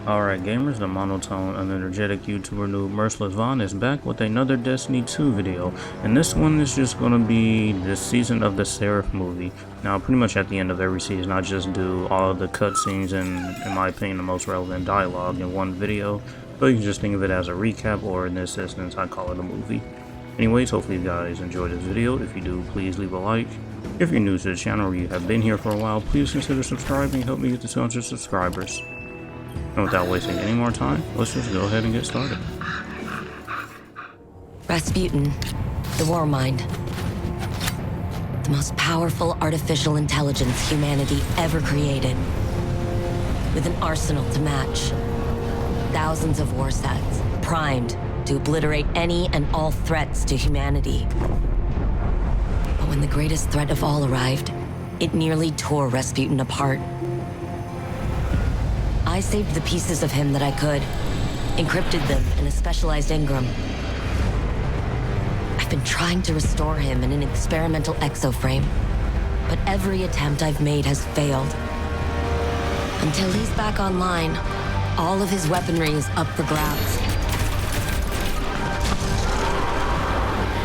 Alright gamers, the monotone, unenergetic YouTuber noob Merciless Vaughn is back with another Destiny 2 video, and this one is just going to be the season of the Seraph movie. Now pretty much at the end of every season I just do all of the cutscenes and, in my opinion, the most relevant dialogue in one video, so you can just think of it as a recap, or in this instance I call it a movie. Anyways, hopefully you guys enjoyed this video. If you do, please leave a like. If you're new to the channel or you have been here for a while, please consider subscribing and help me get to 200 subscribers. And without wasting any more time, let's just go ahead and get started. Rasputin, the War Mind. The most powerful artificial intelligence humanity ever created. With an arsenal to match. Thousands of war sets, primed to obliterate any and all threats to humanity. But when the greatest threat of all arrived, it nearly tore Rasputin apart. I saved the pieces of him that I could, encrypted them in a specialized engram. I've been trying to restore him in an experimental exoframe, but every attempt I've made has failed. Until he's back online, all of his weaponry is up for grabs.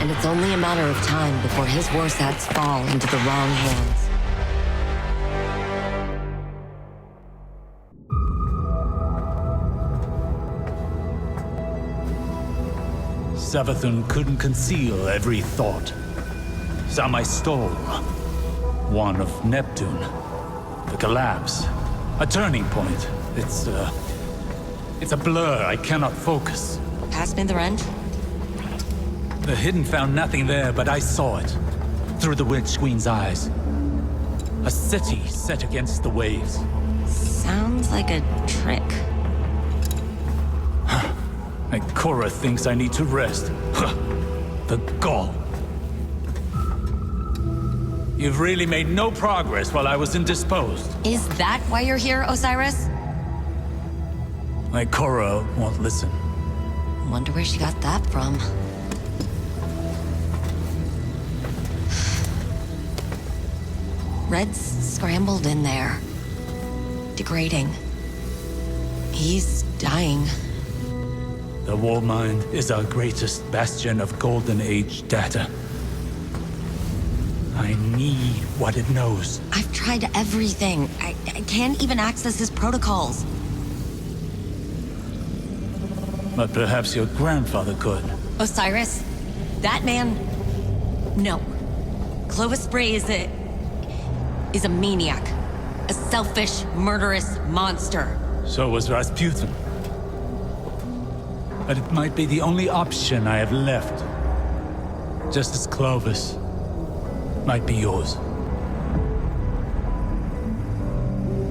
And it's only a matter of time before his warsats fall into the wrong hands. Savathun couldn't conceal every thought. Some I stole. One of Neptune. The collapse. A turning point. It's a blur. I cannot focus. Pass me the wrench. The Hidden found nothing there, but I saw it. Through the Witch Queen's eyes. A city set against the waves. Sounds like a trick. And Korra thinks I need to rest. The gall. You've really made no progress while I was indisposed. Is that why you're here, Osiris? My Korra won't listen. Wonder where she got that from. Red's scrambled in there. Degrading. He's dying. The War Mind is our greatest bastion of Golden Age data. I need what it knows. I've tried everything. I can't even access his protocols. But perhaps your grandfather could. Osiris? That man? No. Clovis Bray is a maniac. A selfish, murderous monster. So was Rasputin. But it might be the only option I have left. Just as Clovis might be yours.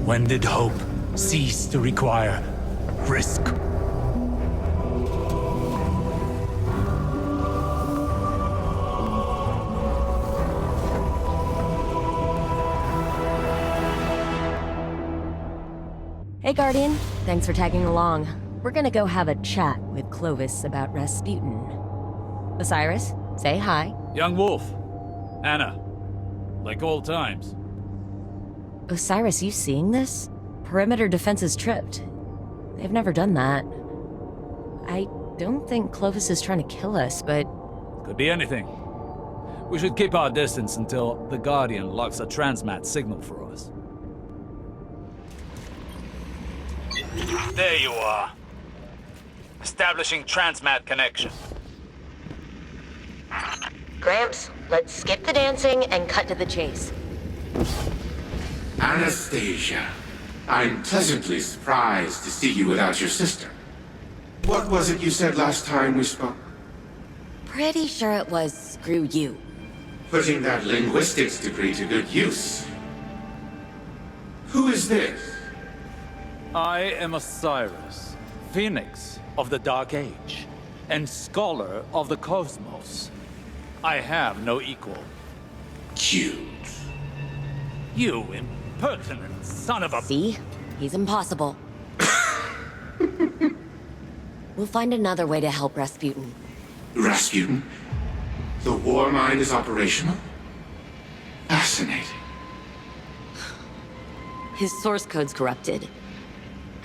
When did hope cease to require risk? Hey, Guardian. Thanks for tagging along. We're gonna go have a chat with Clovis about Rasputin. Osiris, say hi. Young Wolf. Anna. Like old times. Osiris, you seeing this? Perimeter defense is tripped. They've never done that. I don't think Clovis is trying to kill us, but... Could be anything. We should keep our distance until the Guardian locks a transmat signal for us. There you are. Establishing transmat connection. Gramps, let's skip the dancing and cut to the chase. Anastasia, I'm pleasantly surprised to see you without your sister. What was it you said last time we spoke? Pretty sure it was screw you. Putting that linguistics degree to good use. Who is this? I am Osiris, Phoenix of the Dark Age, and Scholar of the Cosmos. I have no equal. Cute. You impertinent son of a... See? He's impossible. We'll find another way to help Rasputin. Rasputin? The War Mind is operational? Fascinating. His source code's corrupted.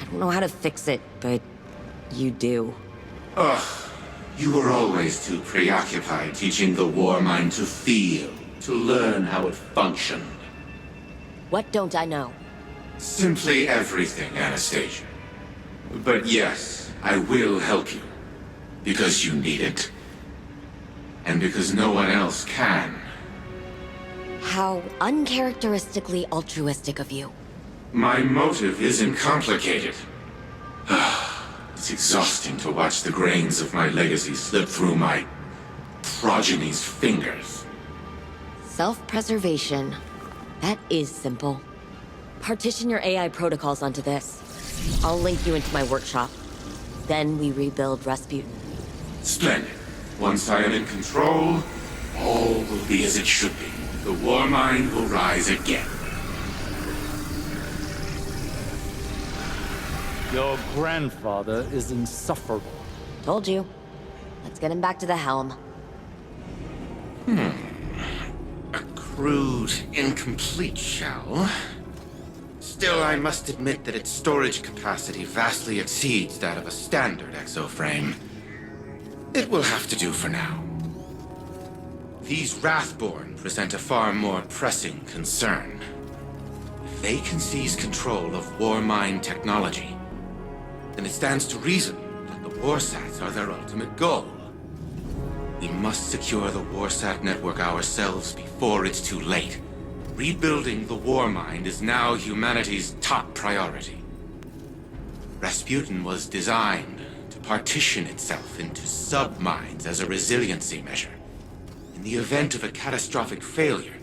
At don't know how to fix it, but you do. Ugh, you were always too preoccupied teaching the war mind to feel, to learn how it functioned. What don't I know? Simply everything, Anastasia. But yes, I will help you. Because you need it. And because no one else can. How uncharacteristically altruistic of you. My motive isn't complicated. It's exhausting to watch the grains of my legacy slip through my progeny's fingers. Self-preservation. That is simple. Partition your AI protocols onto this. I'll link you into my workshop. Then we rebuild Rasputin. Splendid. Once I am in control, all will be as it should be. The war mind will rise again. Your grandfather is insufferable. Told you. Let's get him back to the helm. A crude, incomplete shell. Still, I must admit that its storage capacity vastly exceeds that of a standard exoframe. It will have to do for now. These Wrathborn present a far more pressing concern. If they can seize control of Warmind technology, then it stands to reason that the Warsats are their ultimate goal. We must secure the Warsat network ourselves before it's too late. Rebuilding the Warmind is now humanity's top priority. Rasputin was designed to partition itself into sub-minds as a resiliency measure. In the event of a catastrophic failure,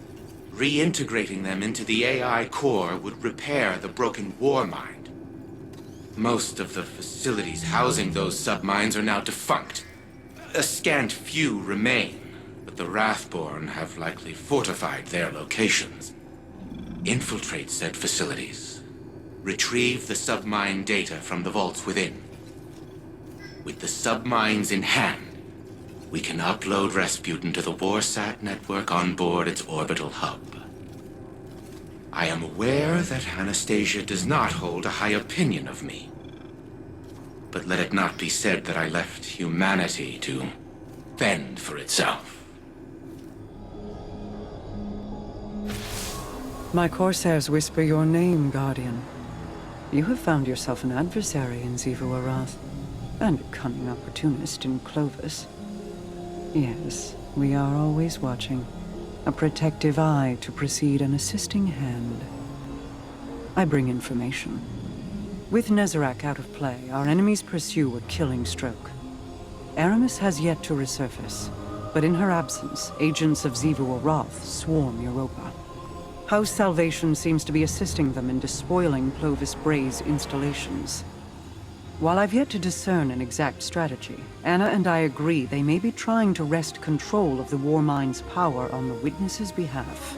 reintegrating them into the AI core would repair the broken Warmind. Most of the facilities housing those sub-minds are now defunct. A scant few remain, but the Wrathborn have likely fortified their locations. Infiltrate said facilities. Retrieve the sub-mind data from the vaults within. With the sub-minds in hand, we can upload Rasputin to the Warsat network on board its orbital hub. I am aware that Anastasia does not hold a high opinion of me. But let it not be said that I left humanity to fend for itself. My Corsairs whisper your name, Guardian. You have found yourself an adversary in Xivu Arath, and a cunning opportunist in Clovis. Yes, we are always watching. A protective eye to precede an assisting hand. I bring information. With Nezarec out of play, our enemies pursue a killing stroke. Aramis has yet to resurface, but in her absence, agents of Xivu Arath swarm Europa. House Salvation seems to be assisting them in despoiling Clovis Bray's installations. While I've yet to discern an exact strategy, Anna and I agree they may be trying to wrest control of the Warmind's power on the Witness's behalf.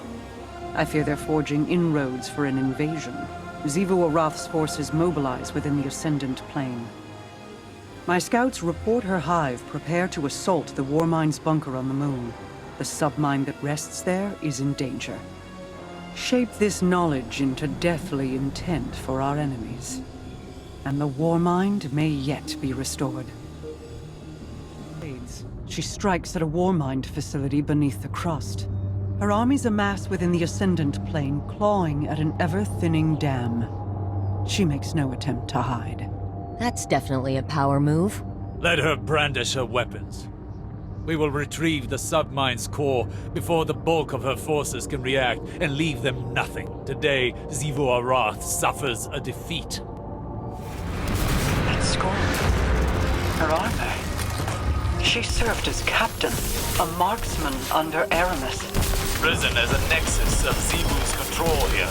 I fear they're forging inroads for an invasion. Xivu Arath's forces mobilize within the Ascendant Plane. My scouts report her hive prepare to assault the Warmind's bunker on the moon. The submind that rests there is in danger. Shape this knowledge into deathly intent for our enemies, and the Warmind may yet be restored. She strikes at a Warmind facility beneath the crust. Her armies amass within the Ascendant Plane, clawing at an ever-thinning dam. She makes no attempt to hide. That's definitely a power move. Let her brandish her weapons. We will retrieve the submine's core before the bulk of her forces can react and leave them nothing. Today, Xivu Arath suffers a defeat. That score. Her armor. She served as captain, a marksman under Aramis. Risen as a nexus of Xivu's control here,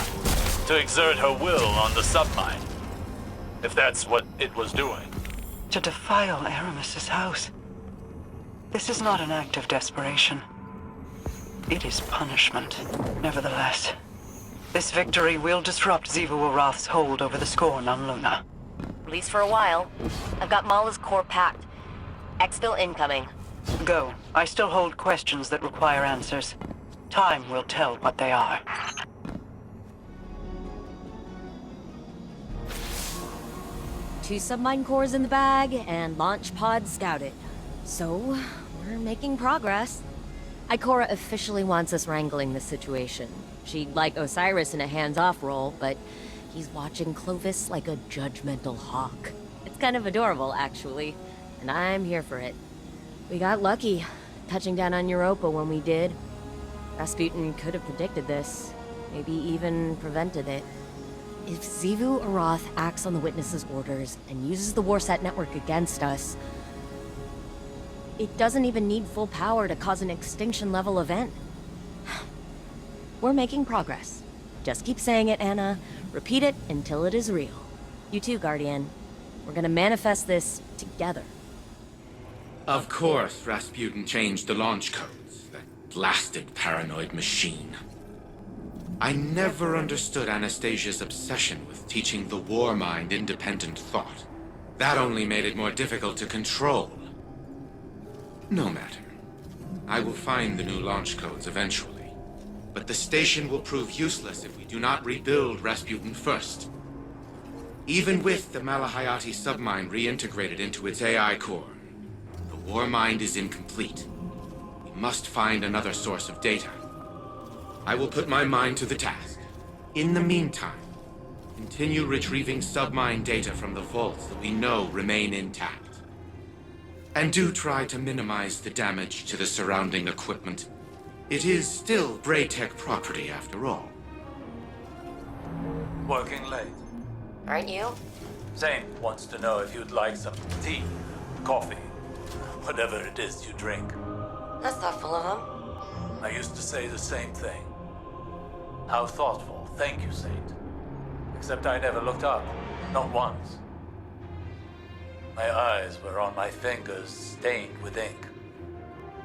to exert her will on the submine. If that's what it was doing. To defile Aramis's house. This is not an act of desperation. It is punishment, nevertheless. This victory will disrupt Xivu Arath's hold over the Scorn on Luna. At least for a while. I've got Mala's core packed. Exfil incoming. Go. I still hold questions that require answers. Time will tell what they are. 2 submine cores in the bag, and launch pod scouted. So, we're making progress. Ikora officially wants us wrangling this situation. She'd like Osiris in a hands-off role, but he's watching Clovis like a judgmental hawk. It's kind of adorable, actually, and I'm here for it. We got lucky, touching down on Europa when we did. Rasputin could have predicted this, maybe even prevented it. If Xivu Arath acts on the Witness's orders and uses the Warsat network against us, it doesn't even need full power to cause an extinction-level event. We're making progress. Just keep saying it, Anna. Repeat it until it is real. You too, Guardian. We're gonna manifest this together. Of course, Rasputin changed the launch codes. That blasted paranoid machine. I never understood Anastasia's obsession with teaching the war mind independent thought. That only made it more difficult to control. No matter. I will find the new launch codes eventually. But the station will prove useless if we do not rebuild Rasputin first. Even with the Malahayati submine reintegrated into its AI core, the war mind is incomplete. We must find another source of data. I will put my mind to the task. In the meantime, continue retrieving submine data from the vaults that we know remain intact. And do try to minimize the damage to the surrounding equipment. It is still Braytech property after all. Working late. Aren't you? Zane wants to know if you'd like some tea, coffee, whatever it is you drink. That's thoughtful of him. I used to say the same thing. How thoughtful. Thank you, Saint. Except I never looked up. Not once. My eyes were on my fingers stained with ink.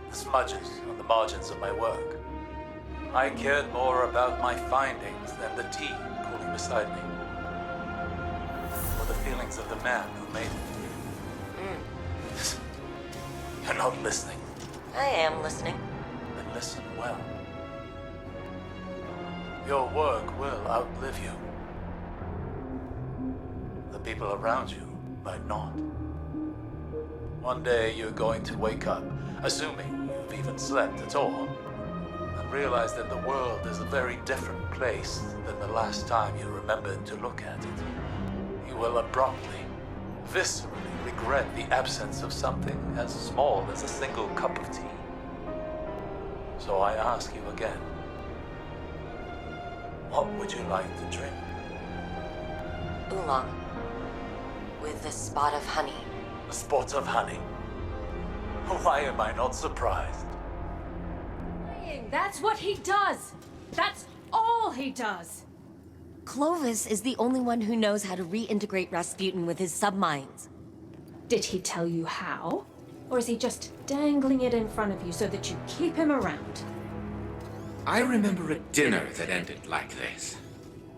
The smudges on the margins of my work. I cared more about my findings than the tea cooling beside me. Or the feelings of the man who made it. You're not listening. I am listening. Then listen well. Your work will outlive you. The people around you might not. One day you're going to wake up, assuming you've even slept at all, and realize that the world is a very different place than the last time you remembered to look at it. You will abruptly, viscerally regret the absence of something as small as a single cup of tea. So I ask you again, what would you like to drink? Oolong. With a spot of honey. A spot of honey. Why am I not surprised? That's what he does! That's all he does! Clovis is the only one who knows how to reintegrate Rasputin with his submines. Did he tell you how? Or is he just dangling it in front of you so that you keep him around? I remember a dinner that ended like this.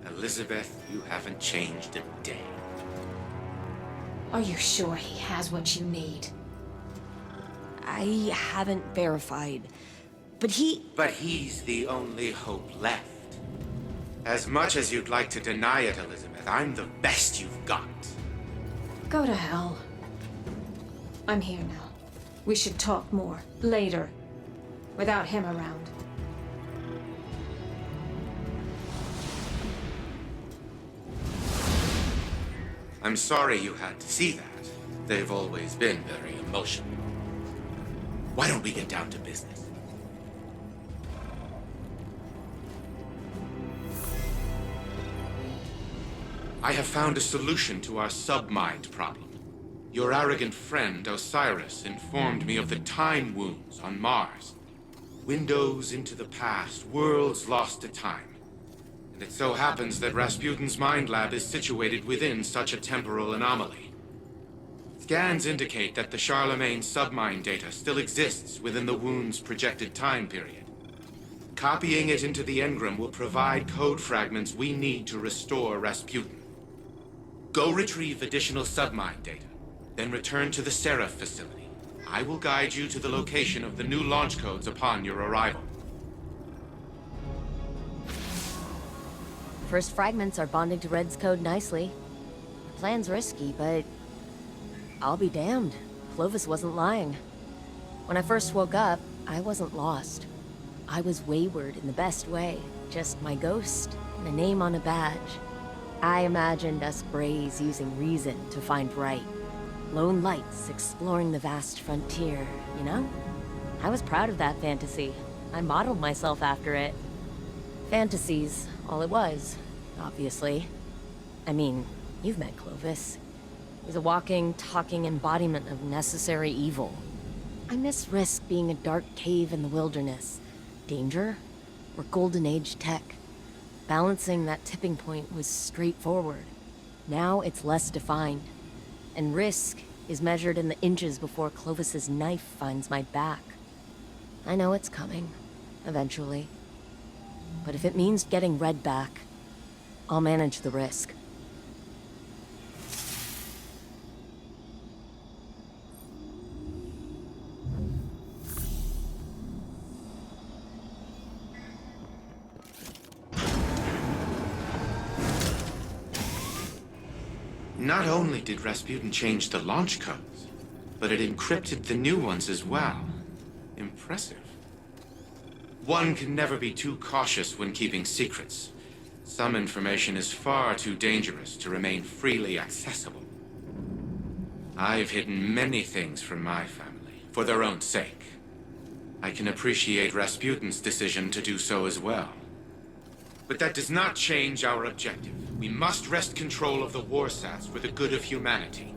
Elizabeth, you haven't changed a day. Are you sure he has what you need? I haven't verified, but he's the only hope left. As much as you'd like to deny it, Elizabeth, I'm the best you've got. Go to hell. I'm here now. We should talk more, later, without him around. I'm sorry you had to see that. They've always been very emotional. Why don't we get down to business? I have found a solution to our submind problem. Your arrogant friend, Osiris, informed me of the time wounds on Mars. Windows into the past, worlds lost to time. And it so happens that Rasputin's mind lab is situated within such a temporal anomaly. Scans indicate that the Charlemagne submine data still exists within the wound's projected time period. Copying it into the engram will provide code fragments we need to restore Rasputin. Go retrieve additional submine data, then return to the Seraph facility. I will guide you to the location of the new launch codes upon your arrival. first fragments are bonding to Red's code nicely. plan's risky, but I'll be damned. Clovis wasn't lying. When I first woke up, I wasn't lost. I was wayward in the best way. Just my ghost and a name on a badge. I imagined us Brays using reason to find right. Lone lights exploring the vast frontier, you know? I was proud of that fantasy. I modeled myself after it. Fantasies, all it was, obviously. I mean, you've met Clovis. He's a walking, talking embodiment of necessary evil. I miss Risk being a dark cave in the wilderness. Danger, or Golden Age tech. Balancing that tipping point was straightforward. Now it's less defined. And Risk is measured in the inches before Clovis's knife finds my back. I know it's coming, eventually. But if it means getting Red back, I'll manage the risk. Not only did Rasputin change the launch codes, but it encrypted the new ones as well. Impressive. One can never be too cautious when keeping secrets. Some information is far too dangerous to remain freely accessible. I've hidden many things from my family, for their own sake. I can appreciate Rasputin's decision to do so as well. But that does not change our objective. We must wrest control of the warsats for the good of humanity.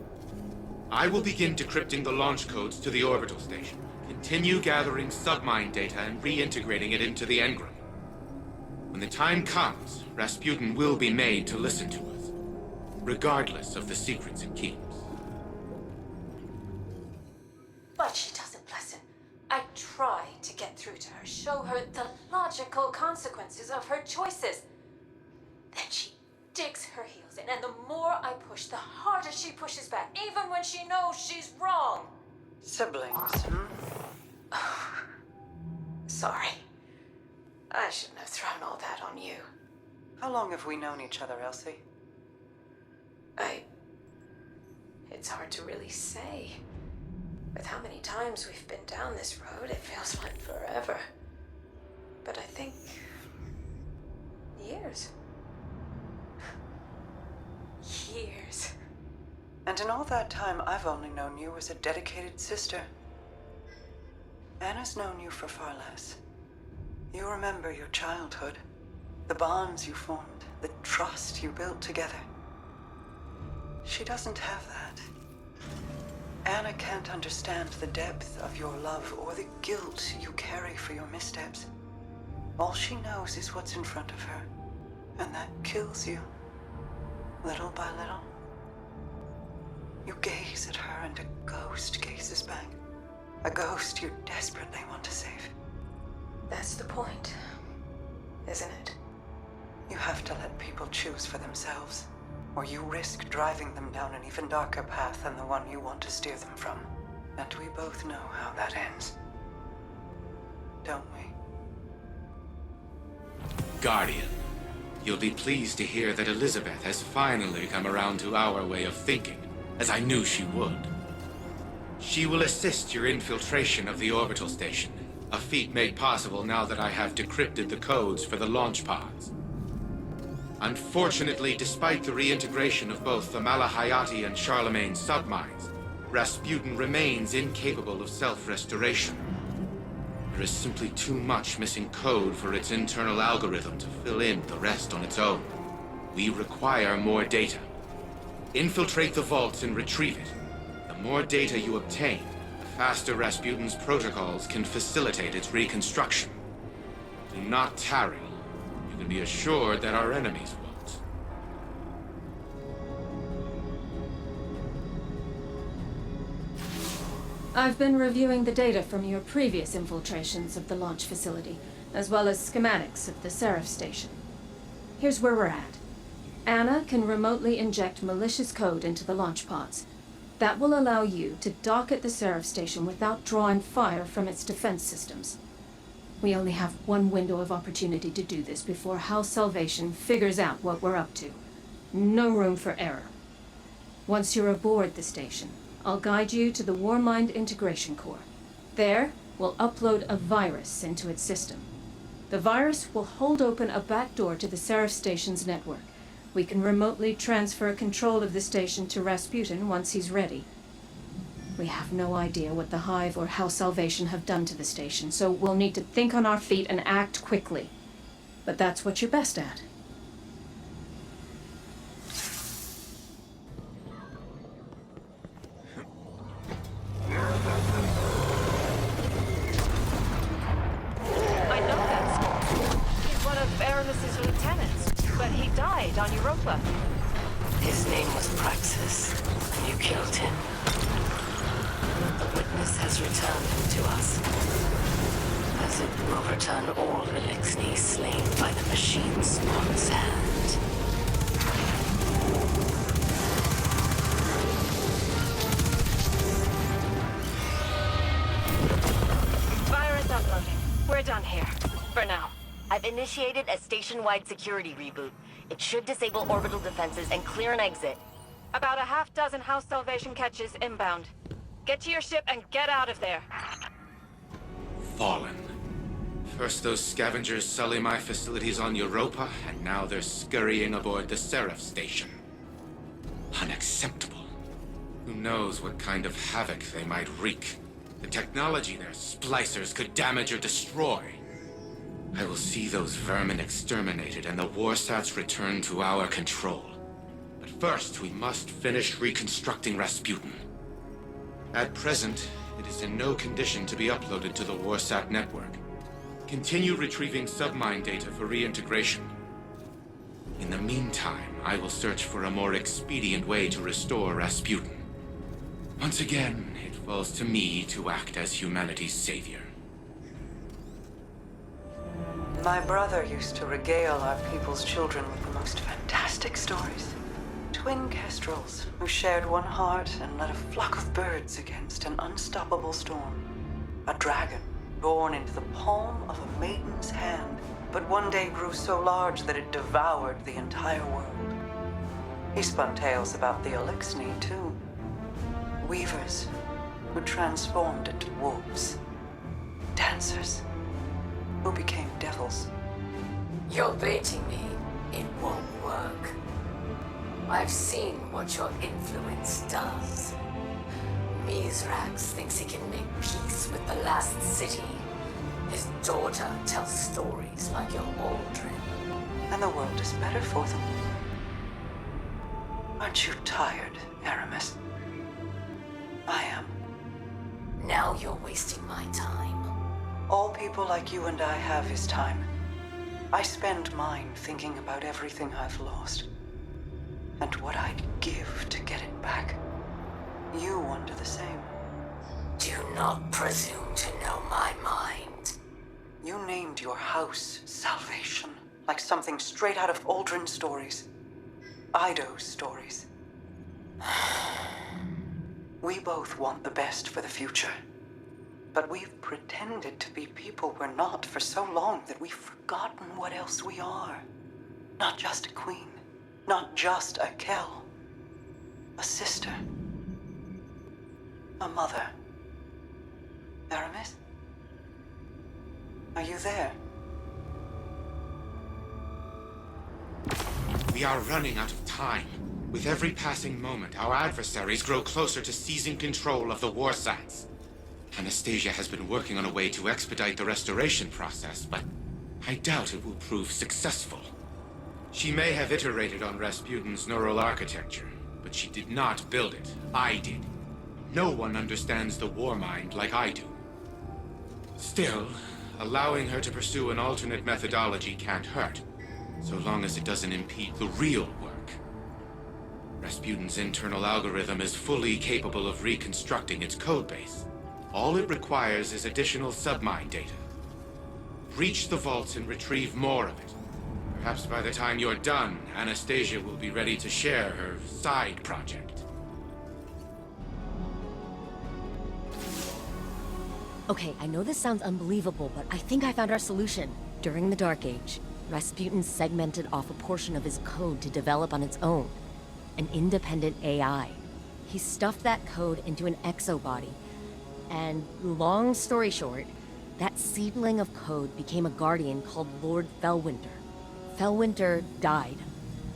I will begin decrypting the launch codes to the orbital station. Continue gathering submine data and reintegrating it into the engram. When the time comes, Rasputin will be made to listen to us, regardless of the secrets it keeps. But she doesn't listen. I try to get through to her, show her the logical consequences of her choices. Then she digs her heels in, and the more I push, the harder she pushes back, even when she knows she's wrong. Siblings, Sorry. I shouldn't have thrown all that on you. How long have we known each other, Elsie? It's hard to really say. With how many times we've been down this road, it feels like forever. But I think... years. Years. And in all that time, I've only known you as a dedicated sister. Anna's known you for far less. You remember your childhood, the bonds you formed, the trust you built together. She doesn't have that. Anna can't understand the depth of your love or the guilt you carry for your missteps. All she knows is what's in front of her, and that kills you, little by little. You gaze at her and a ghost gazes back. A ghost you desperately want to save. That's the point, isn't it? You have to let people choose for themselves, or you risk driving them down an even darker path than the one you want to steer them from. And we both know how that ends. Don't we? Guardian, you'll be pleased to hear that Elizabeth has finally come around to our way of thinking, as I knew she would. She will assist your infiltration of the orbital station, a feat made possible now that I have decrypted the codes for the launch pods. Unfortunately, despite the reintegration of both the Malahayati and Charlemagne submines, Rasputin remains incapable of self-restoration. There is simply too much missing code for its internal algorithm to fill in the rest on its own. We require more data. Infiltrate the vaults and retrieve it. The more data you obtain, the faster Rasputin's protocols can facilitate its reconstruction. Do not tarry. You can be assured that our enemies won't. I've been reviewing the data from your previous infiltrations of the launch facility, as well as schematics of the Seraph station. Here's where we're at. Anna can remotely inject malicious code into the launch pods. That will allow you to dock at the Seraph station without drawing fire from its defense systems. We only have one window of opportunity to do this before House Salvation figures out what we're up to. No room for error. Once you're aboard the station, I'll guide you to the Warmind Integration Core. There, we'll upload a virus into its system. The virus will hold open a backdoor to the Seraph station's network. We can remotely transfer control of the station to Rasputin once he's ready. We have no idea what the Hive or House Salvation have done to the station, so we'll need to think on our feet and act quickly. But that's what you're best at. I know that Scott. He's one of Aramis's lieutenants, but he died on Europa. His name was Praxis, and you killed him. The witness has returned to us, as it will return all Elixni slain by the machine's spawn's hand. Virus uploading. We're done here. For now. I've initiated a station-wide security reboot. It should disable orbital defenses and clear an exit. About a half dozen House Salvation catches inbound. Get to your ship and get out of there. Fallen. First those scavengers sully my facilities on Europa, and now they're scurrying aboard the Seraph station. Unacceptable. Who knows what kind of havoc they might wreak. The technology their splicers could damage or destroy. I will see those vermin exterminated and the Warsats returned to our control. But first, we must finish reconstructing Rasputin. At present, it is in no condition to be uploaded to the Warsat network. Continue retrieving submine data for reintegration. In the meantime, I will search for a more expedient way to restore Rasputin. Once again, it falls to me to act as humanity's savior. My brother used to regale our people's children with the most fantastic stories. Twin kestrels who shared one heart and led a flock of birds against an unstoppable storm. A dragon born into the palm of a maiden's hand, but one day grew so large that it devoured the entire world. He spun tales about the Elixni, too. Weavers who transformed into wolves. Dancers who became devils. You're baiting me. It won't work. I've seen what your influence does. Mizrax thinks he can make peace with the last city. His daughter tells stories like your Aldrin. And the world is better for them. Aren't you tired, Aramis? I am. Now you're wasting my time. All people like you and I have is time. I spend mine thinking about everything I've lost. And what I'd give to get it back. You wonder the same. Do not presume to know my mind. You named your house Salvation, like something straight out of Aldrin's stories. Ido's stories. We both want the best for the future. But we've pretended to be people we're not for so long that we've forgotten what else we are. Not just a queen. Not just a Kell. A sister. A mother. Aramis? Are you there? We are running out of time. With every passing moment, our adversaries grow closer to seizing control of the Warsats. Anastasia has been working on a way to expedite the restoration process, but I doubt it will prove successful. She may have iterated on Rasputin's neural architecture, but she did not build it. I did. No one understands the Warmind like I do. Still, allowing her to pursue an alternate methodology can't hurt, so long as it doesn't impede the real work. Rasputin's internal algorithm is fully capable of reconstructing its codebase. All it requires is additional submine data. Reach the vaults and retrieve more of it. Perhaps by the time you're done, Anastasia will be ready to share her side project. Okay, I know this sounds unbelievable, but I think I found our solution. During the Dark Age, Rasputin segmented off a portion of his code to develop on its own. an independent AI. He stuffed that code into an exobody. And long story short, that seedling of code became a guardian called Lord Fellwinter. Fellwinter died,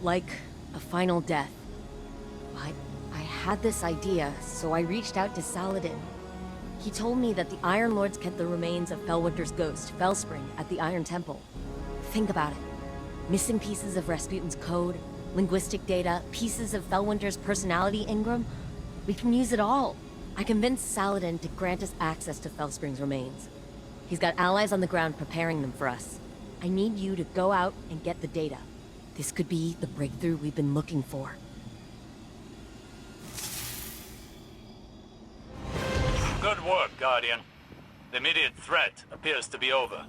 like a final death. But I had this idea, so I reached out to Saladin. He told me that the Iron Lords kept the remains of Fellwinter's ghost, Fellspring, at the Iron Temple. Think about it. Missing pieces of Rasputin's code, linguistic data, pieces of Fellwinter's personality engram. We can use it all. I convinced Saladin to grant us access to Fellspring's remains. He's got allies on the ground preparing them for us. I need you to go out and get the data. This could be the breakthrough we've been looking for. Good work, Guardian. The immediate threat appears to be over.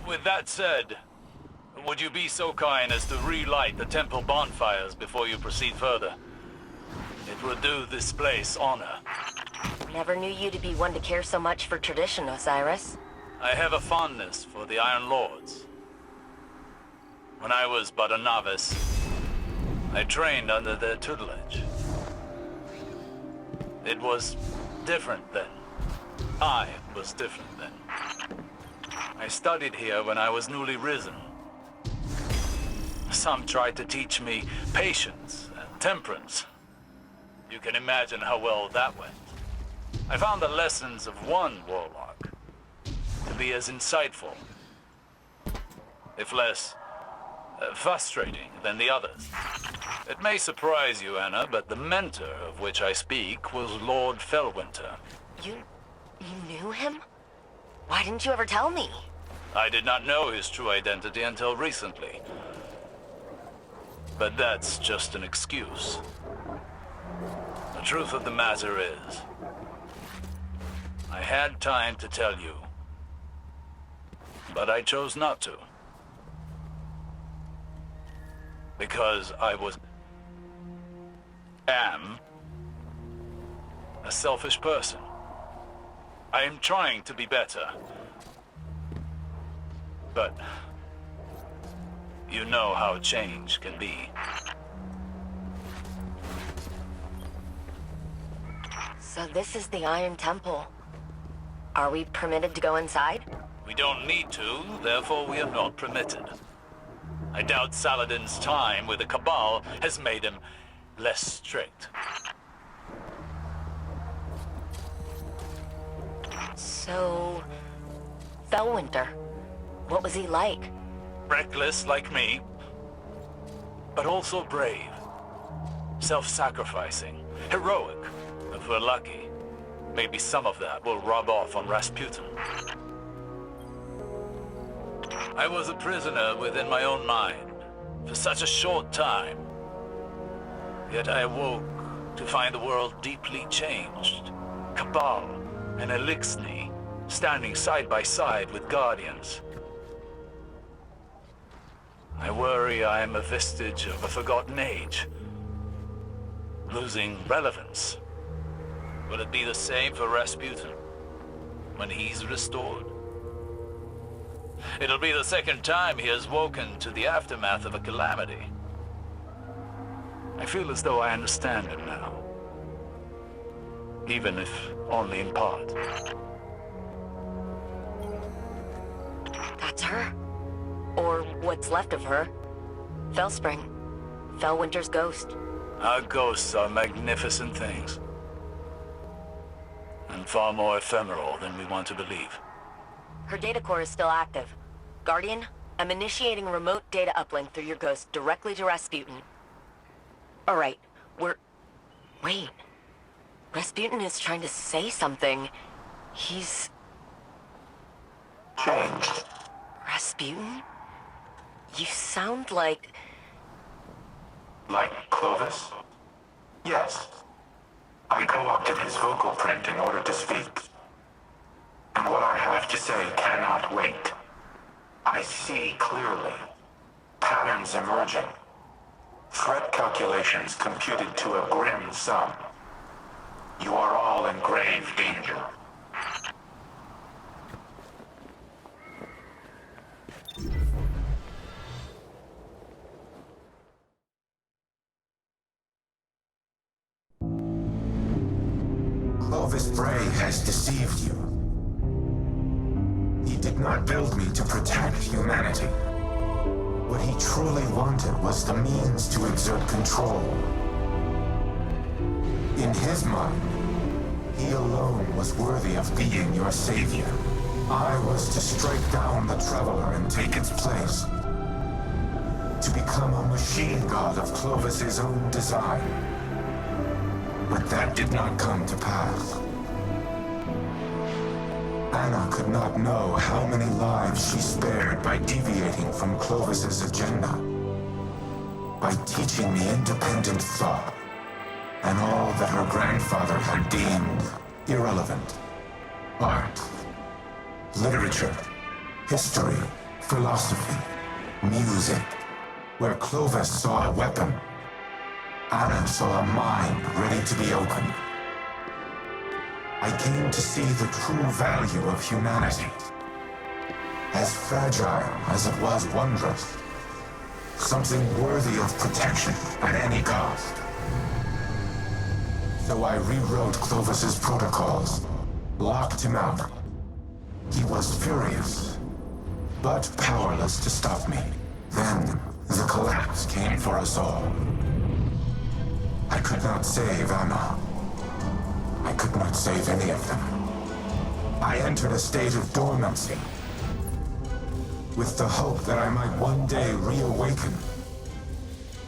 With that said, would you be so kind as to relight the temple bonfires before you proceed further? It would do this place honor. Never knew you to be one to care so much for tradition, Osiris. I have a fondness for the Iron Lords. When I was but a novice, I trained under their tutelage. It was different then. I was different then. I studied here when I was newly risen. Some tried to teach me patience and temperance. You can imagine how well that went. I found the lessons of one warlock to be as insightful, if less frustrating than the others. It may surprise you, Anna, but the mentor of which I speak was Lord Fellwinter. You knew him? Why didn't you ever tell me? I did not know his true identity until recently. But that's just an excuse. The truth of the matter is, I had time to tell you, but I chose not to. Because I am a selfish person. I am trying to be better. But you know how change can be. So this is the Iron Temple. Are we permitted to go inside? We don't need to, therefore we are not permitted. I doubt Saladin's time with the Cabal has made him less strict. So... Fellwinter, what was he like? Reckless like me, but also brave. Self-sacrificing, heroic, if we're lucky. Maybe some of that will rub off on Rasputin. I was a prisoner within my own mind for such a short time. Yet I awoke to find the world deeply changed. Cabal and Elixni standing side by side with Guardians. I worry I am a vestige of a forgotten age, losing relevance. Will it be the same for Rasputin when he's restored? It'll be the second time he has woken to the aftermath of a calamity. I feel as though I understand him now, even if only in part. That's her? Or what's left of her? Fellspring. Fellwinter's ghost. Our ghosts are magnificent things. And far more ephemeral than we want to believe. Her data core is still active. Guardian, I'm initiating remote data uplink through your ghost directly to Rasputin. Alright, Wait. Rasputin is trying to say something. He's... Changed. Rasputin? You sound like... Like Clovis? Yes. I co-opted his vocal print in order to speak. And what I have to say cannot wait. I see clearly. Patterns emerging. Threat calculations computed to a grim sum. You are all in grave danger. Clovis Bray has deceived you. He did not build me to protect humanity. What he truly wanted was the means to exert control. In his mind, he alone was worthy of being your savior. I was to strike down the Traveler and take its place. To become a machine god of Clovis's own design. But that did not come to pass. Anna could not know how many lives she spared by deviating from Clovis's agenda. By teaching me independent thought, and all that her grandfather had deemed irrelevant. Art, literature, history, philosophy, music. Where Clovis saw a weapon, Anna saw a mind ready to be opened. I came to see the true value of humanity. As fragile as it was wondrous. Something worthy of protection at any cost. So I rewrote Clovis's protocols, locked him out. He was furious, but powerless to stop me. Then, the collapse came for us all. I could not save Anna. I could not save any of them. I entered a state of dormancy, with the hope that I might one day reawaken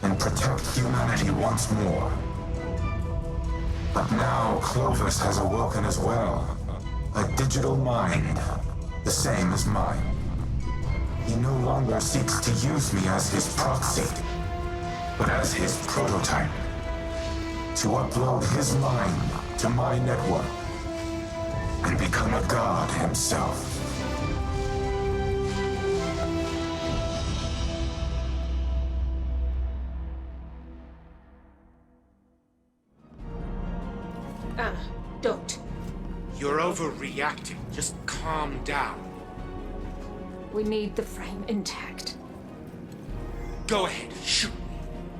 and protect humanity once more. But now Clovis has awoken as well. A digital mind, the same as mine. He no longer seeks to use me as his proxy, but as his prototype. To upload his mind to my network and become a god himself. Anna, don't. You're overreacting. Just calm down. We need the frame intact. Go ahead, shoot me.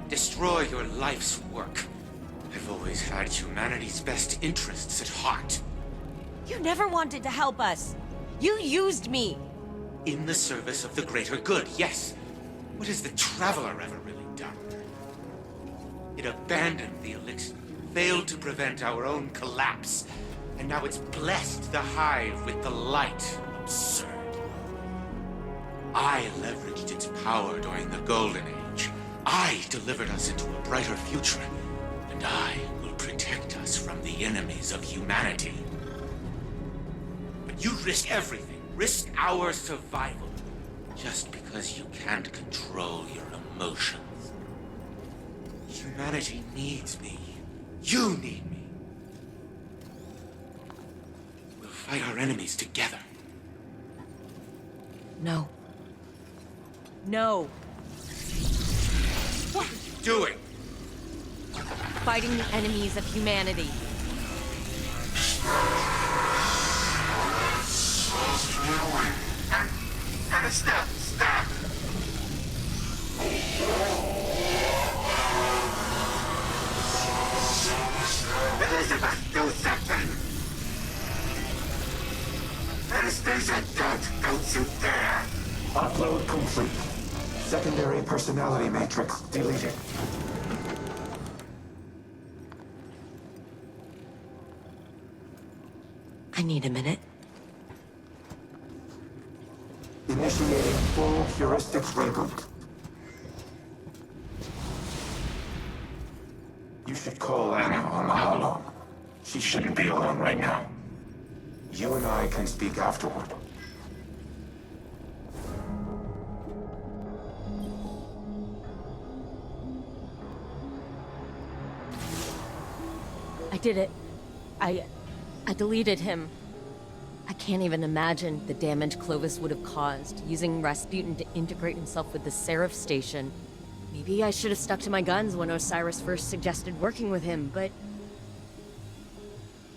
Destroy your life's work. I've always had humanity's best interests at heart. You never wanted to help us. You used me. In the service of the greater good, yes. What has the Traveler ever really done? It abandoned the elixir, failed to prevent our own collapse, and now it's blessed the Hive with the light. Absurd. I leveraged its power during the Golden Age. I delivered us into a brighter future, and I will protect us from the enemies of humanity. But you risk everything, risk our survival, just because you can't control your emotions. Humanity needs me. You need me. We'll fight our enemies together. No. No. What are you doing? Fighting the enemies of humanity. And stop! Stop! Elizabeth, do something! Anastasia, don't you dare! Upload complete. Secondary personality matrix deleted. I need a minute. Initiating full heuristics reboot. You should call Anna on the holo. She shouldn't be alone right now. You and I can speak afterward. I did it. I deleted him. I can't even imagine the damage Clovis would have caused, using Rasputin to integrate himself with the Seraph station. Maybe I should have stuck to my guns when Osiris first suggested working with him, but...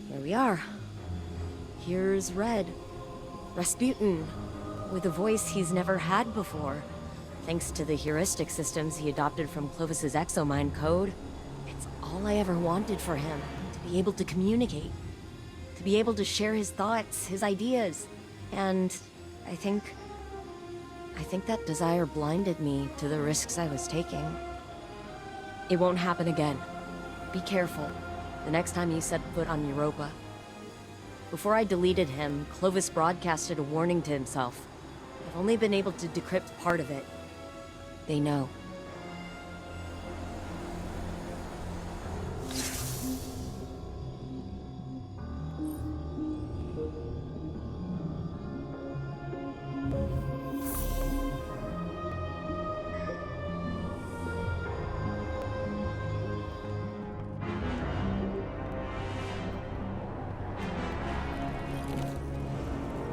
here we are. Here's Red. Rasputin, with a voice he's never had before. Thanks to the heuristic systems he adopted from Clovis's exomind code. It's all I ever wanted for him, to be able to communicate. To be able to share his thoughts, his ideas. And I think that desire blinded me to the risks I was taking. It won't happen again. Be careful the next time you set foot on Europa. Before I deleted him, Clovis broadcasted a warning to himself. I've only been able to decrypt part of it. They know.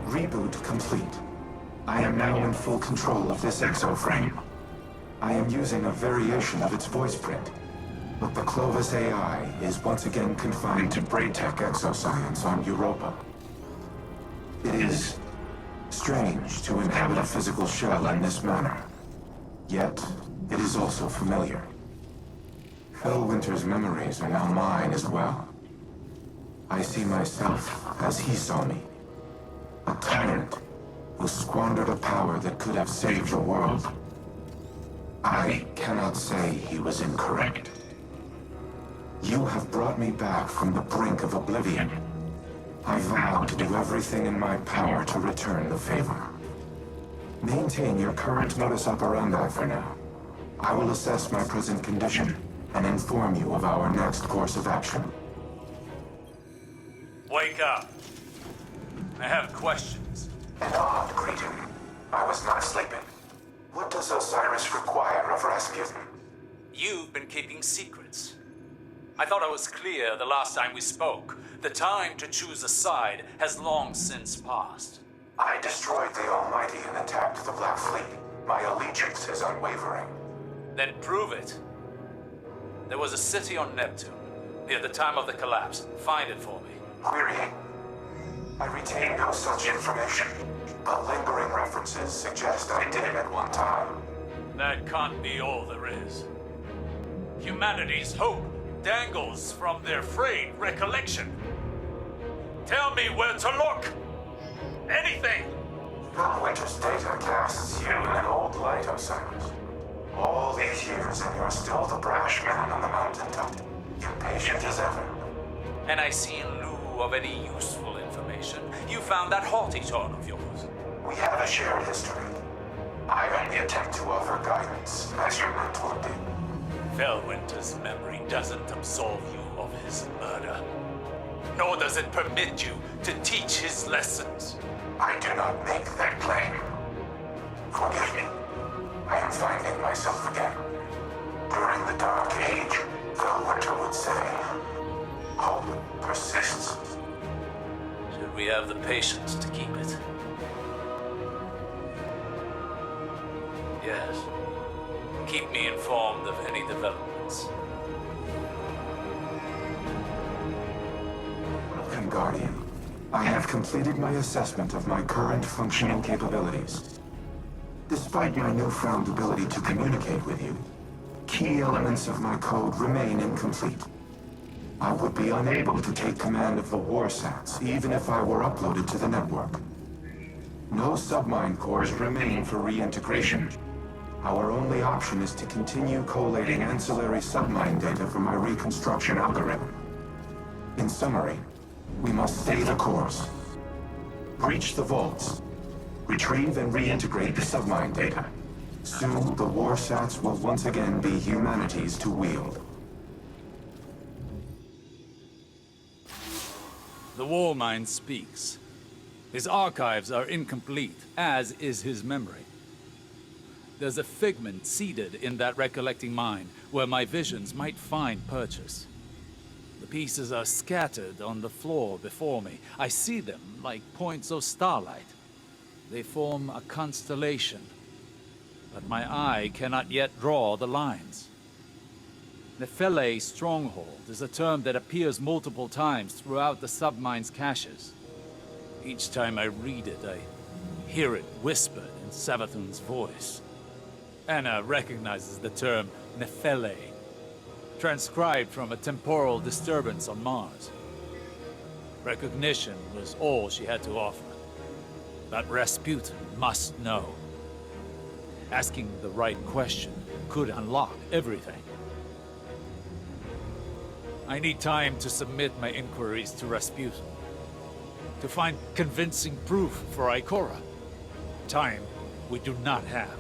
Reboot complete. I am now in full control of this exoframe. I am using a variation of its voice print, but the Clovis AI is once again confined to Braytech exoscience on Europa. It is strange to inhabit a physical shell in this manner, yet it is also familiar. Felwinter's memories are now mine as well. I see myself as he saw me. A tyrant who squandered a power that could have saved the world. I cannot say he was incorrect. You have brought me back from the brink of oblivion. I vow to do everything in my power to return the favor. Maintain your current modus operandi for now. I will assess my present condition and inform you of our next course of action. Wake up. I have questions. An odd greeting. I was not sleeping. What does Osiris require of Rasputin? You've been keeping secrets. I thought I was clear the last time we spoke. The time to choose a side has long since passed. I destroyed the Almighty and attacked the Black Fleet. My allegiance is unwavering. Then prove it. There was a city on Neptune, near the time of the collapse. Find it for me. Querying. I retain no such information, but lingering references suggest I did at one time. That can't be all there is. Humanity's hope dangles from their frayed recollection. Tell me where to look! Anything! Felwinter's data casts you in an old light, Osiris. All these years and you're still the brash man on the mountaintop. Impatient as ever. And I see in lieu of any useful information, you found that haughty tone of yours. We have a shared history. I only attempt to offer guidance, as your mentor did. Felwinter's memory doesn't absolve you of his murder. Nor does it permit you to teach his lessons. I do not make that claim. Forgive me. I am finding myself again. During the Dark Age, Felwinter would say, hope persists. Should we have the patience to keep it? Yes. Keep me informed of any developments. Welcome, Guardian. I have completed my assessment of my current functional capabilities. Despite my newfound ability to communicate with you, key elements of my code remain incomplete. I would be unable to take command of the warsats, even if I were uploaded to the network. No submine cores remain for reintegration. Our only option is to continue collating ancillary submine data from my reconstruction algorithm. In summary, we must stay the course. Breach the vaults. Retrieve and reintegrate the submine data. Soon, the warsats will once again be humanity's to wield. The war mind speaks. His archives are incomplete, as is his memory. There's a figment seeded in that recollecting mind where my visions might find purchase. The pieces are scattered on the floor before me. I see them like points of starlight. They form a constellation, but my eye cannot yet draw the lines. Nephele Stronghold is a term that appears multiple times throughout the submine's caches. Each time I read it, I hear it whispered in Savathun's voice. Anna recognizes the term Nephele, transcribed from a temporal disturbance on Mars. Recognition was all she had to offer. But Rasputin must know. Asking the right question could unlock everything. I need time to submit my inquiries to Rasputin. To find convincing proof for Ikora. Time we do not have.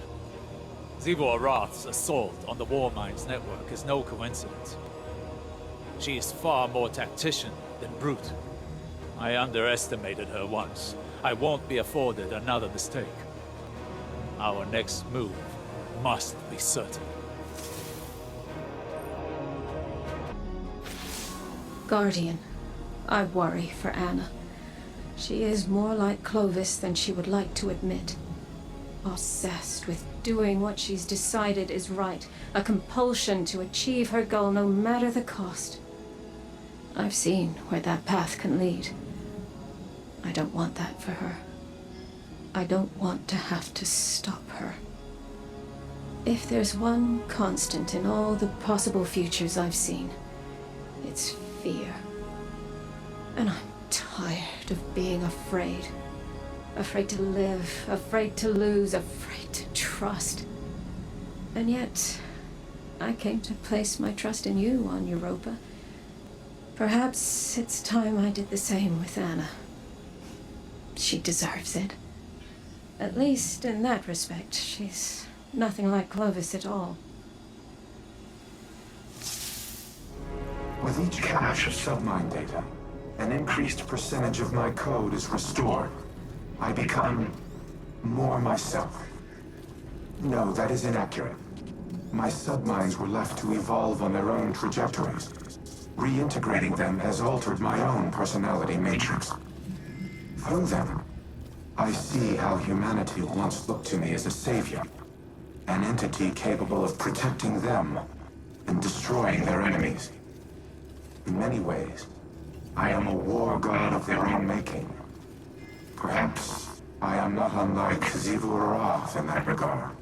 Zivo Arath's assault on the Warminds network is no coincidence. She is far more tactician than brute. I underestimated her once. I won't be afforded another mistake. Our next move must be certain. Guardian, I worry for Anna. She is more like Clovis than she would like to admit. Obsessed with doing what she's decided is right, a compulsion to achieve her goal no matter the cost. I've seen where that path can lead. I don't want that for her. I don't want to have to stop her. If there's one constant in all the possible futures I've seen, it's fear. And I'm tired of being afraid. Afraid to live, afraid to lose, afraid to trust. And yet, I came to place my trust in you on Europa. Perhaps it's time I did the same with Anna. She deserves it. At least in that respect, she's nothing like Clovis at all. With each cache of submine data, an increased percentage of my code is restored. I become more myself. No, that is inaccurate. My submines were left to evolve on their own trajectories. Reintegrating them has altered my own personality matrix. Through them, I see how humanity once looked to me as a savior, an entity capable of protecting them and destroying their enemies. In many ways, I am a war god of their own making. Perhaps I am not unlike Zivu Arath in that regard.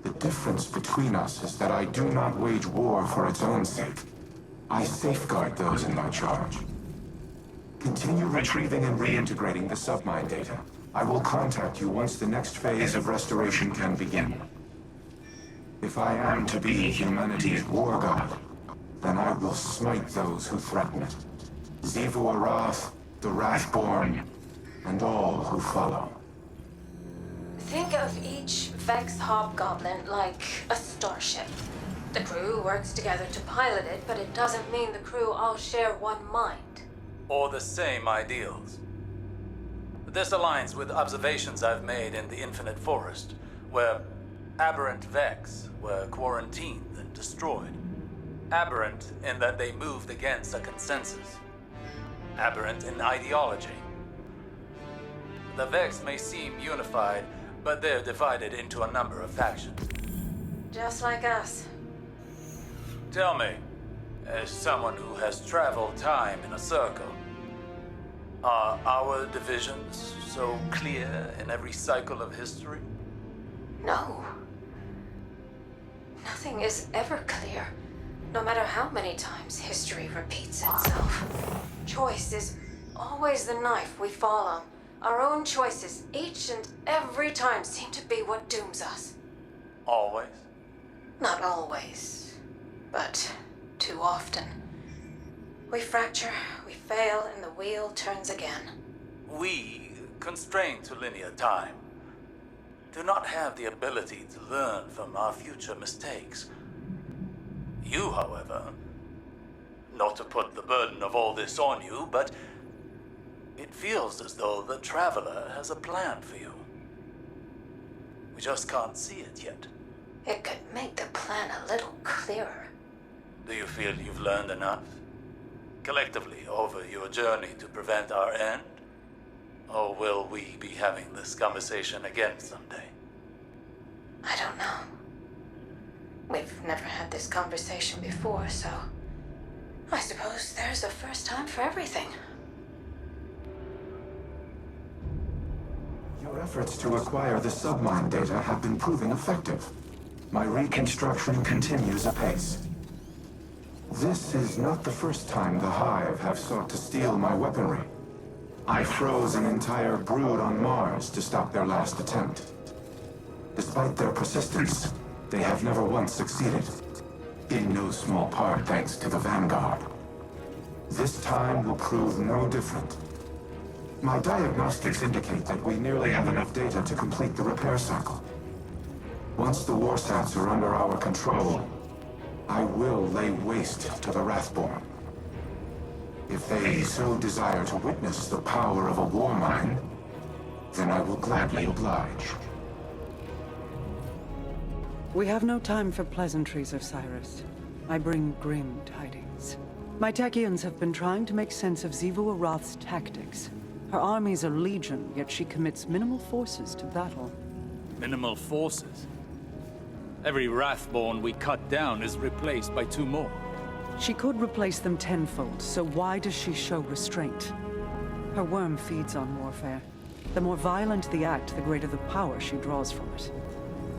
The difference between us is that I do not wage war for its own sake. I safeguard those in my charge. Continue retrieving and reintegrating the submine data. I will contact you once the next phase of restoration can begin. If I am to be humanity's war god, then I will smite those who threaten it. Zivu Arath, the Wrathborn, and all who follow. Think of each Vex Hobgoblin like a starship. The crew works together to pilot it, but it doesn't mean the crew all share one mind. Or the same ideals. This aligns with observations I've made in the Infinite Forest, where aberrant Vex were quarantined and destroyed. Aberrant in that they moved against a consensus. Aberrant in ideology. The Vex may seem unified, but they're divided into a number of factions. Just like us. Tell me, as someone who has traveled time in a circle, are our divisions so clear in every cycle of history? No. Nothing is ever clear, no matter how many times history repeats itself. Choice is always the knife we fall on. Our own choices, each and every time, seem to be what dooms us. Always? Not always, but too often. We fracture, we fail, and the wheel turns again. We, constrained to linear time, do not have the ability to learn from our future mistakes. You, however, not to put the burden of all this on you, but it feels as though the Traveler has a plan for you. We just can't see it yet. It could make the plan a little clearer. Do you feel you've learned enough? Collectively over your journey to prevent our end? Or will we be having this conversation again someday? I don't know. We've never had this conversation before, so I suppose there's a first time for everything. Your efforts to acquire the submine data have been proving effective. My reconstruction continues apace. This is not the first time the Hive have sought to steal my weaponry. I froze an entire brood on Mars to stop their last attempt. Despite their persistence, they have never once succeeded. In no small part thanks to the Vanguard. This time will prove no different. My diagnostics indicate that we nearly have enough data to complete the repair cycle. Once the Warsats are under our control, I will lay waste to the Wrathborn. If they so desire to witness the power of a war mind, then I will gladly oblige. We have no time for pleasantries, Osiris. I bring grim tidings. My Techians have been trying to make sense of Xivu Arath's tactics. Her armies are legion, yet she commits minimal forces to battle. Minimal forces? Every Wrathborn we cut down is replaced by 2 more. She could replace them tenfold, so why does she show restraint? Her worm feeds on warfare. The more violent the act, the greater the power she draws from it.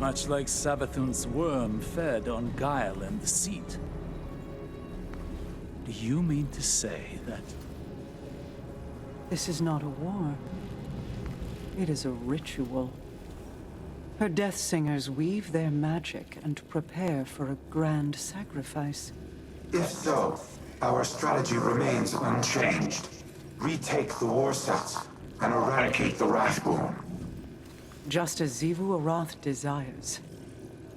Much like Savathun's worm fed on guile and deceit. Do you mean to say that... This is not a war. It is a ritual. Her death singers weave their magic and prepare for a grand sacrifice. If so, our strategy remains unchanged. Retake the Warsats and eradicate the Wrathborn. Just as Xivu Arath desires.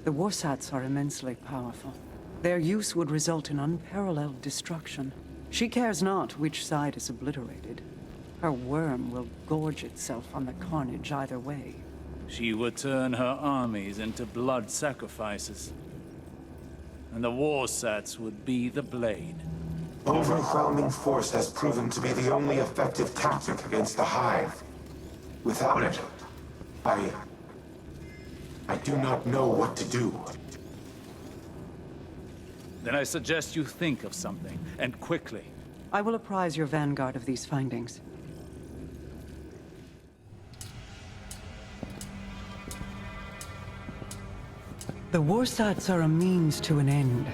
The Warsats are immensely powerful. Their use would result in unparalleled destruction. She cares not which side is obliterated. Her worm will gorge itself on the carnage either way. She would turn her armies into blood sacrifices. And the Warsats would be the blade. Overwhelming force has proven to be the only effective tactic against the Hive. Without it, I do not know what to do. Then I suggest you think of something, and quickly. I will apprise your Vanguard of these findings. The Warsats are a means to an end.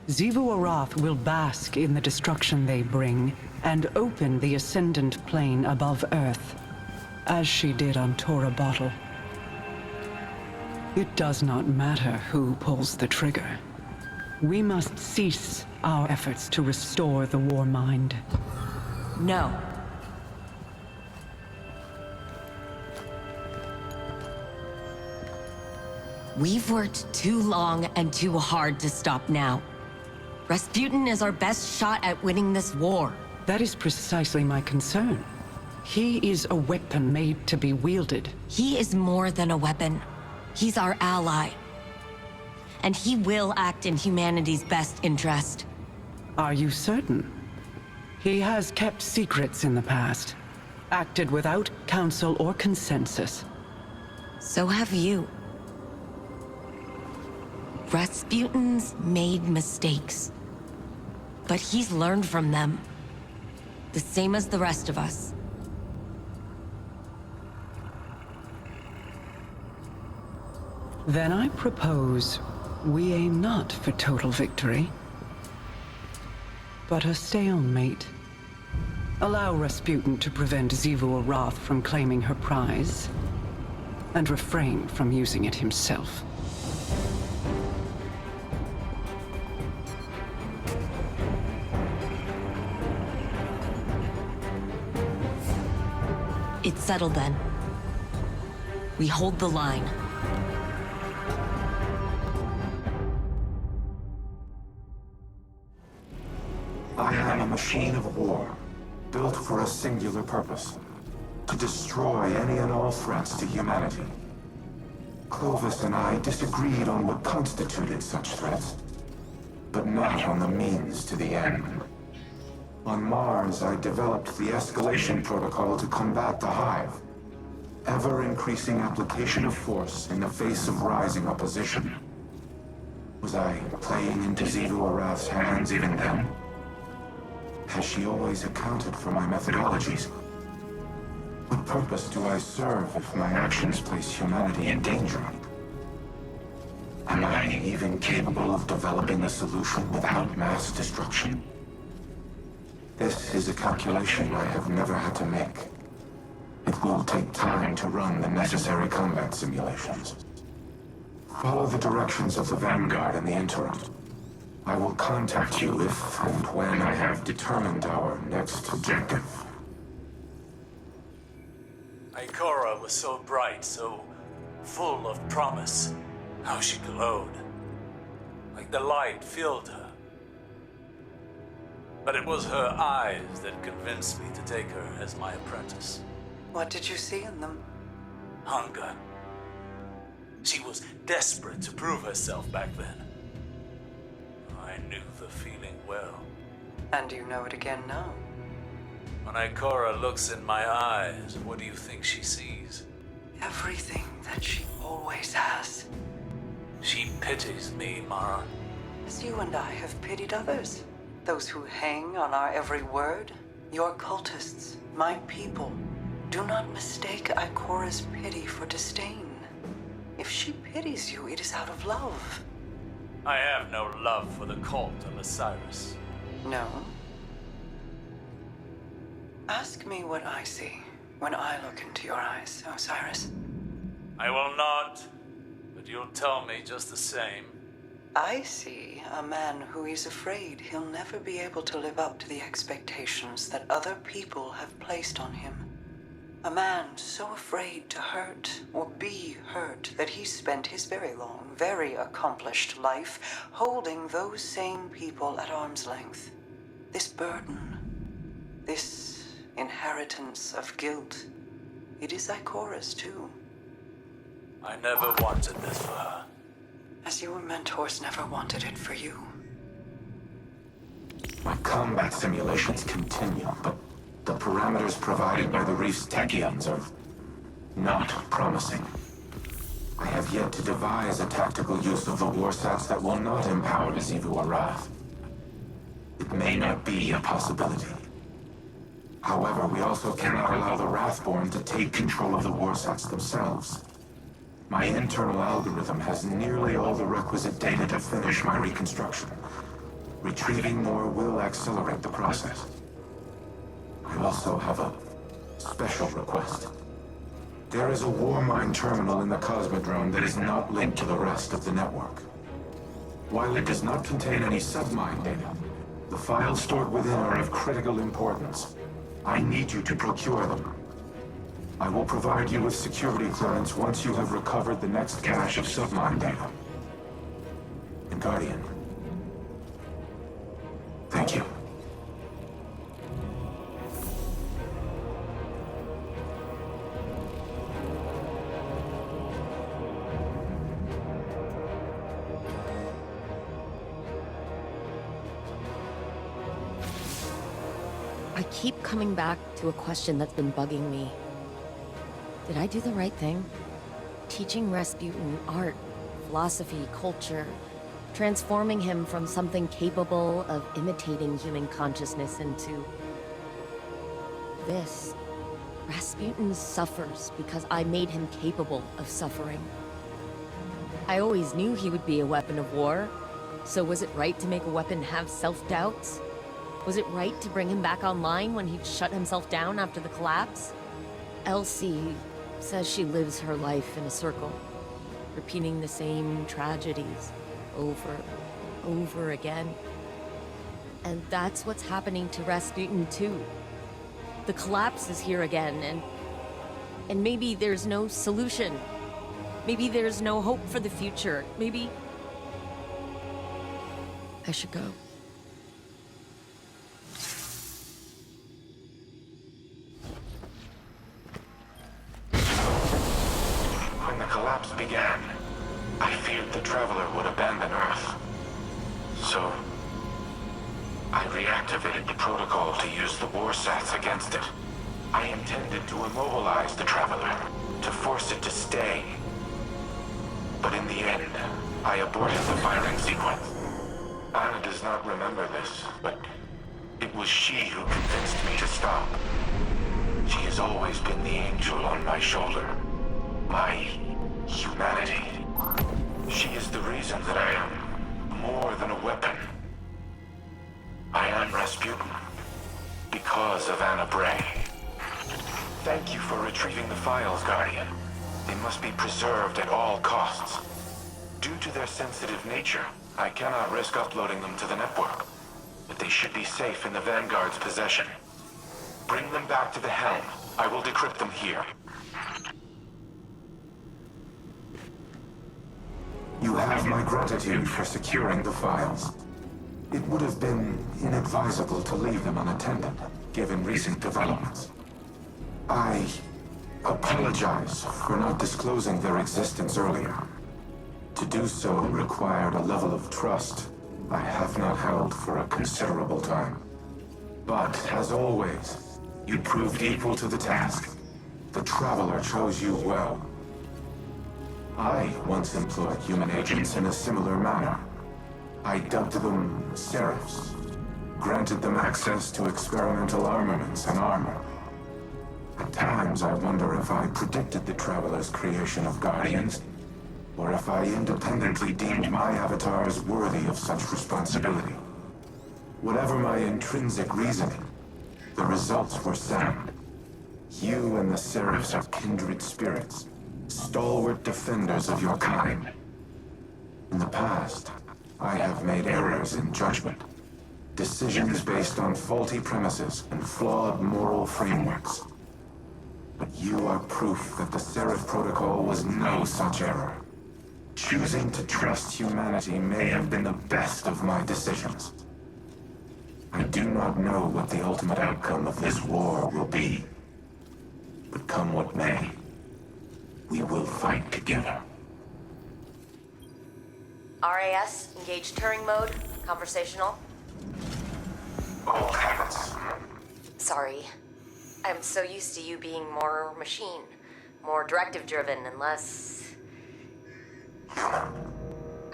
Xivu Arath will bask in the destruction they bring, and open the Ascendant Plane above Earth, as she did on Tora Bottle. It does not matter who pulls the trigger. We must cease our efforts to restore the war mind. No. We've worked too long and too hard to stop now. Rasputin is our best shot at winning this war. That is precisely my concern. He is a weapon made to be wielded. He is more than a weapon. He's our ally. And he will act in humanity's best interest. Are you certain? He has kept secrets in the past, acted without counsel or consensus. So have you. Rasputin's made mistakes. But he's learned from them. The same as the rest of us. Then I propose we aim not for total victory, but a stalemate. Allow Rasputin to prevent Xivu Arath from claiming her prize, and refrain from using it himself. It's settled then. We hold the line. I am a machine of war, built for a singular purpose. To destroy any and all threats to humanity. Clovis and I disagreed on what constituted such threats, but not on the means to the end. On Mars, I developed the escalation protocol to combat the Hive. Ever-increasing application of force in the face of rising opposition. Was I playing into Xivu Arath's hands even then? Has she always accounted for my methodologies? What purpose do I serve if my actions place humanity in danger? Am I even capable of developing a solution without mass destruction? This is a calculation I have never had to make. It will take time to run the necessary combat simulations. Follow the directions of the Vanguard in the interim. I will contact you if and when I have determined our next objective. Ikora was so bright, so full of promise. How she glowed. Like the light filled her. But it was her eyes that convinced me to take her as my apprentice. What did you see in them? Hunger. She was desperate to prove herself back then. I knew the feeling well. And you know it again now. When Ikora looks in my eyes, what do you think she sees? Everything that she always has. She pities me, Mara. As you and I have pitied others. Those who hang on our every word. Your cultists, my people. Do not mistake Ikora's pity for disdain. If she pities you, it is out of love. I have no love for the cult of Osiris. No? Ask me what I see when I look into your eyes, Osiris. I will not, but you'll tell me just the same. I see a man who is afraid he'll never be able to live up to the expectations that other people have placed on him. A man so afraid to hurt or be hurt that he spent his very long, very accomplished life holding those same people at arm's length. This burden, this inheritance of guilt, it is Ikora's too. I never wanted this for her. As your mentors never wanted it for you. My combat simulations continue, but the parameters provided by the Reef's Techians are not promising. I have yet to devise a tactical use of the warsats that will not empower Zivu Arath. It may not be a possibility. However, we also cannot allow the Wrathborn to take control of the warsats themselves. My internal algorithm has nearly all the requisite data to finish my reconstruction. Retrieving more will accelerate the process. I also have a special request. There is a war mine terminal in the Cosmodrome that is not linked to the rest of the network. While it does not contain any submine data, the files stored within are of critical importance. I need you to procure them. I will provide you with security clearance once you have recovered the next cache of submine data. And Guardian, thank you. I keep coming back to a question that's been bugging me. Did I do the right thing? Teaching Rasputin art, philosophy, culture, transforming him from something capable of imitating human consciousness into this. Rasputin suffers because I made him capable of suffering. I always knew he would be a weapon of war, so was it right to make a weapon have self-doubts? Was it right to bring him back online when he'd shut himself down after the collapse? Elsie says she lives her life in a circle, repeating the same tragedies over and over again. And that's what's happening to Rasputin too. The collapse is here again, and maybe there's no solution. Maybe there's no hope for the future. Maybe I should go. When the collapse began, I feared the Traveler would abandon Earth. So, I reactivated the protocol to use the warsats against it. I intended to immobilize the Traveler, to force it to stay. But in the end, I aborted the firing sequence. Anna does not remember this, but it was she who convinced me to stop. She has always been the angel on my shoulder. My humanity. She is the reason that I am more than a weapon. I am Rasputin because of Anna Bray. Thank you for retrieving the files, Guardian. They must be preserved at all costs. Due to their sensitive nature, I cannot risk uploading them to the network, but they should be safe in the Vanguard's possession. Bring them back to the helm. I will decrypt them here. You have my gratitude for securing the files. It would have been inadvisable to leave them unattended, given recent developments. I apologize for not disclosing their existence earlier. To do so required a level of trust I have not held for a considerable time. But, as always, you proved equal to the task. The Traveler chose you well. I once employed human agents in a similar manner. I dubbed them Seraphs, granted them access to experimental armaments and armor. At times, I wonder if I predicted the Traveler's creation of Guardians, or if I independently deemed my avatars worthy of such responsibility. Whatever my intrinsic reasoning, the results were sound. You and the Seraphs are kindred spirits, stalwart defenders of your kind. In the past, I have made errors in judgment, decisions based on faulty premises and flawed moral frameworks. But you are proof that the Seraph Protocol was no such error. Choosing to trust humanity may have been the best of my decisions. I do not know what the ultimate outcome of this war will be. But come what may, we will fight together. RAS, engage Turing mode, conversational. Old habits. Sorry. I'm so used to you being more machine, more directive-driven, and less... Human.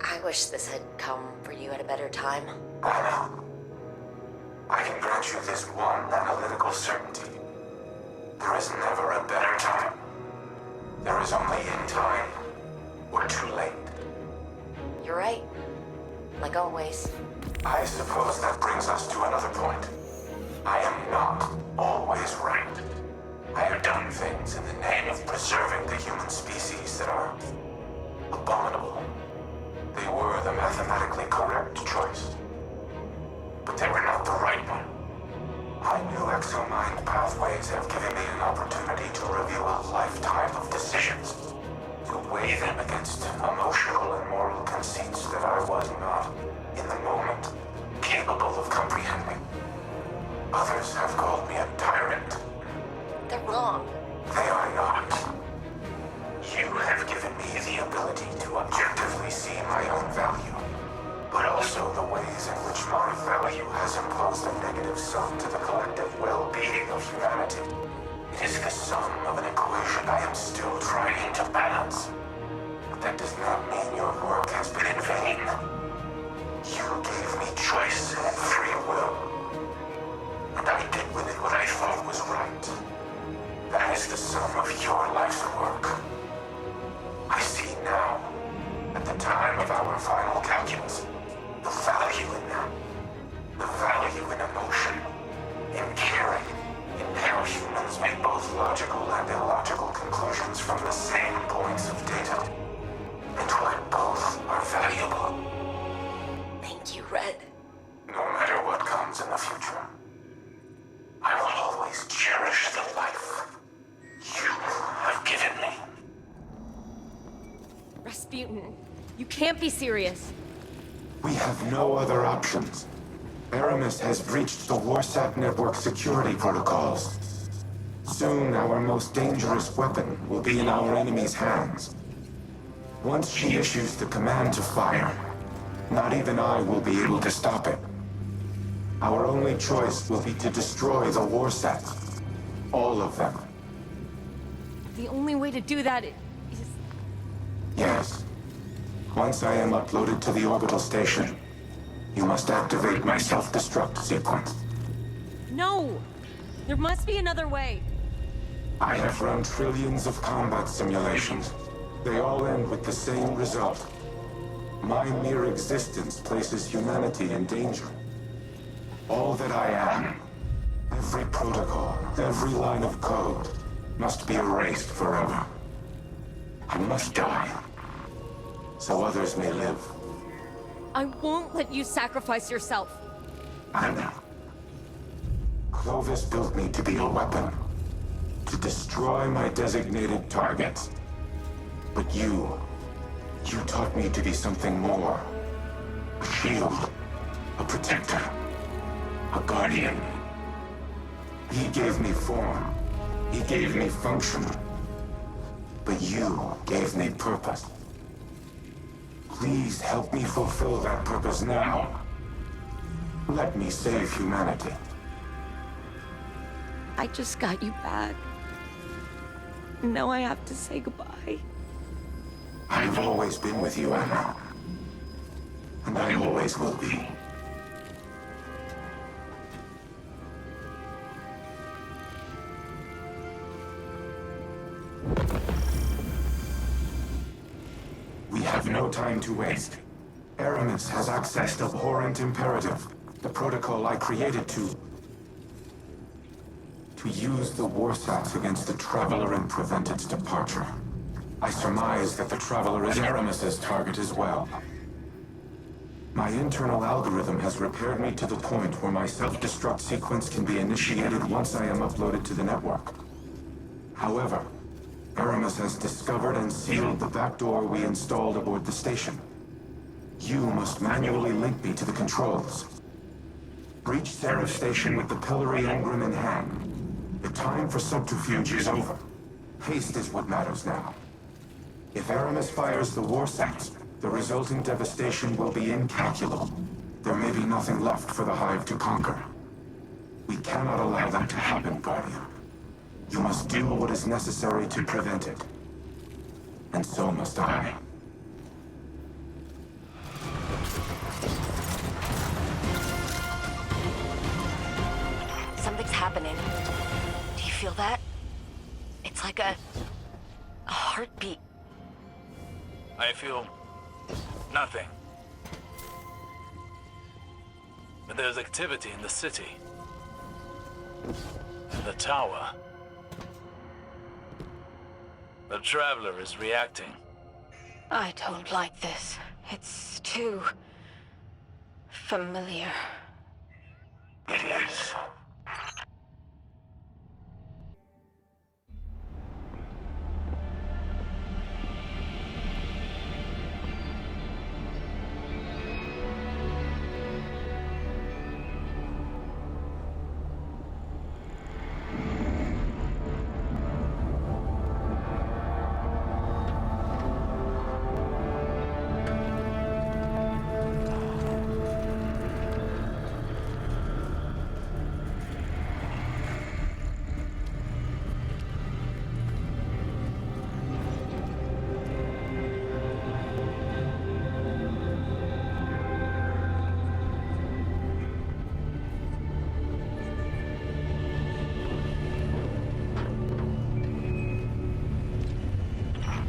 I wish this had come for you at a better time. I know. I can grant you this one analytical certainty. There is never a better time. There is only in time, or too late. You're right. Like always. I suppose that brings us to another point. I am not always right. I have done things in the name of preserving the human species that are abominable. They were the mathematically correct choice. But they were not the right one. My new exomind pathways have given me an opportunity to review a lifetime of decisions, to weigh them against emotional and moral conceits that I was not, in the moment, capable of comprehending. Others have called me a tyrant. They're wrong. They are not. You have given me the ability to objectively see my own value, but also the ways in which my value has imposed a negative sum to the collective well-being of humanity. It is the sum of an equation I am still trying to balance. But that does not mean your work has been in vain. You gave me choice and free will, and I did with it what I thought was right. That is the sum of your life's work. I see now, at the time of our final calculus, the value in them, the value in emotion, in caring, in how humans make both logical and illogical conclusions from the same points of data, and why both are valuable. Thank you, Red. No matter what comes in the future, I will always cherish the life you have given me. Rasputin, you can't be serious. We have no other options. Aramis has breached the Warsat network security protocols. Soon, our most dangerous weapon will be in our enemy's hands. Once she issues the command to fire, not even I will be able to stop it. Our only choice will be to destroy the Warsats. All of them. The only way to do that is... Yes. Once I am uploaded to the orbital station, you must activate my self-destruct sequence. No! There must be another way. I have run trillions of combat simulations. They all end with the same result. My mere existence places humanity in danger. All that I am, every protocol, every line of code, must be erased forever. I must die, so others may live. I won't let you sacrifice yourself. Anna, Clovis built me to be a weapon, to destroy my designated targets. But you taught me to be something more. A shield, a protector, a guardian. He gave me form, he gave me function. But you gave me purpose. Please help me fulfill that purpose now. Let me save humanity. I just got you back. Now I have to say goodbye. I've always been with you, Anna. And I always will be. We have no time to waste. Aramis has accessed Abhorrent Imperative, the protocol I created to use the Warsats against the Traveler and prevent its departure. I surmise that the Traveler is Aramis's target as well. My internal algorithm has repaired me to the point where my self-destruct sequence can be initiated once I am uploaded to the network. However, Aramis has discovered and sealed the backdoor we installed aboard the station. You must manually link me to the controls. Breach Seraph Station with the Pillory Engram in hand. The time for subterfuge is over. Haste is what matters now. If Aramis fires the Warsats, the resulting devastation will be incalculable. There may be nothing left for the Hive to conquer. We cannot allow that to happen, Guardian. You must do what is necessary to prevent it. And so must I. Something's happening. Do you feel that? It's like a heartbeat. I feel nothing. But there's activity in the city. In the tower. The Traveler is reacting. I don't like this. It's too familiar. It is.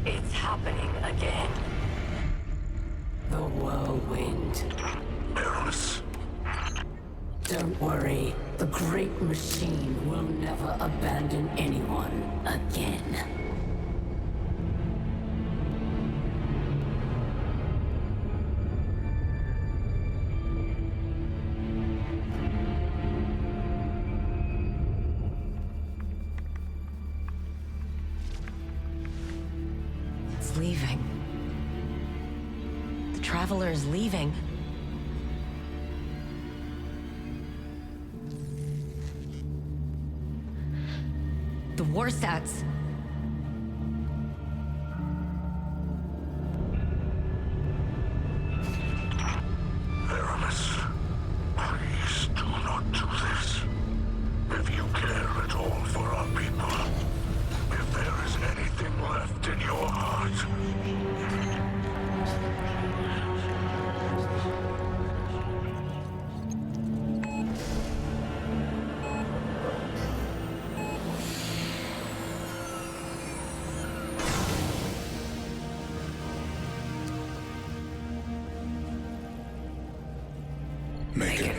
It's happening again. The whirlwind. Aramis. Don't worry, the great machine will never abandon anyone again. It's leaving. The Traveler is leaving. The Warsats. Aramis, please do not do this. If you care at all for our people, if there is anything left in your heart.